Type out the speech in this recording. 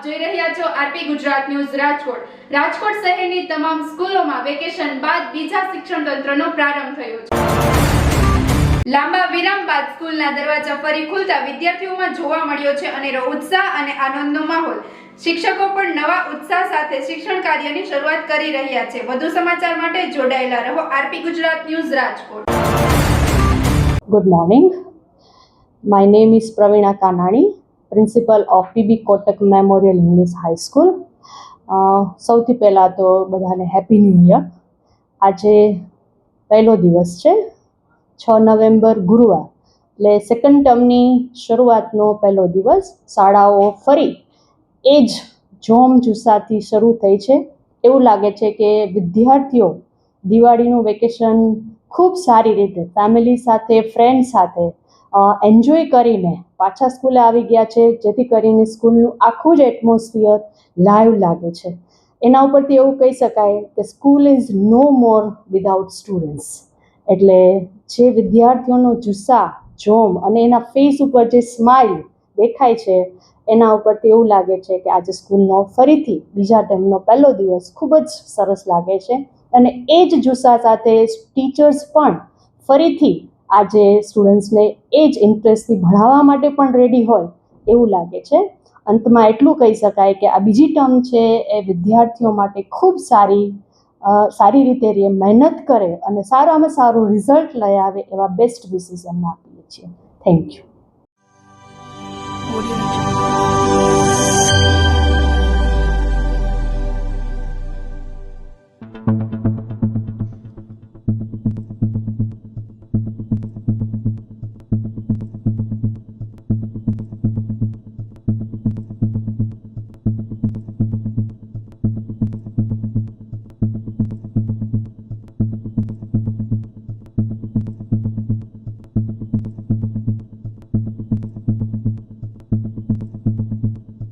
આપ જોઈ રહ્યા છો આરપી ગુજરાત ન્યૂઝ રાજકોટ. રાજકોટ શહેરની તમામ સ્કૂલોમાં વેકેશન બાદ બીજા શિક્ષણ તંત્રનો પ્રારંભ થયો છે. લાંબા વિરામ બાદ સ્કૂલના દરવાજા ફરી ખુલતા વિદ્યાર્થીઓમાં જોવા મળ્યો છે અનેરો ઉત્સાહ અને આનંદનો માહોલ. શિક્ષકો પણ નવા ઉત્સાહ સાથે શિક્ષણ કાર્યની શરૂઆત કરી રહ્યા છે. વધુ સમાચાર માટે જોડાયેલા રહો RP Gujarat news Rajkot. Good morning. My name is Pravina Kanani, Principal of PB Kotak Memorial English High School. સૌથી પહેલાં તો બધાને હેપી ન્યૂ યર. આજે પહેલો દિવસ છે, 6 નવેમ્બર ગુરુવાર, એટલે સેકન્ડ ટર્મની શરૂઆતનો પહેલો દિવસ. શાળાઓ ફરી એ જ જોમ જુસ્સાથી શરૂ થઈ છે. એવું લાગે છે કે વિદ્યાર્થીઓ દિવાળીનું વેકેશન ખૂબ સારી રીતે ફેમિલી સાથે, ફ્રેન્ડ સાથે એન્જોય કરીને પાછા સ્કૂલે આવી ગયા છે, જેથી કરીને સ્કૂલનું આખું જ એટમોસ્ફિયર લાઈવ લાગે છે. એના ઉપરથી એવું કહી શકાય કે school is no more without students. એટલે જે વિદ્યાર્થીઓનો જુસ્સા, જોમ અને એના ફેસ ઉપર જે સ્માઇલ દેખાય છે, એના ઉપરથી એવું લાગે છે કે આજે સ્કૂલનો ફરીથી બીજા ટર્મનો પહેલો દિવસ ખૂબ જ સરસ લાગે છે. અને એ જ જુસ્સા સાથે ટીચર્સ પણ ફરીથી આજે સ્ટુડન્ટ્સને એ જ ઇન્ટરેસ્ટથી ભણાવવા માટે પણ રેડી હોય એવું લાગે છે. અંતમાં એટલું કહી શકાય કે આ બીજી ટર્મ છે એ વિદ્યાર્થીઓ માટે ખૂબ સારી રીતે મહેનત કરે અને સારામાં સારું રિઝલ્ટ લઈ આવે એવા બેસ્ટ વિશિસ એમને આપીએ છીએ. Thank you.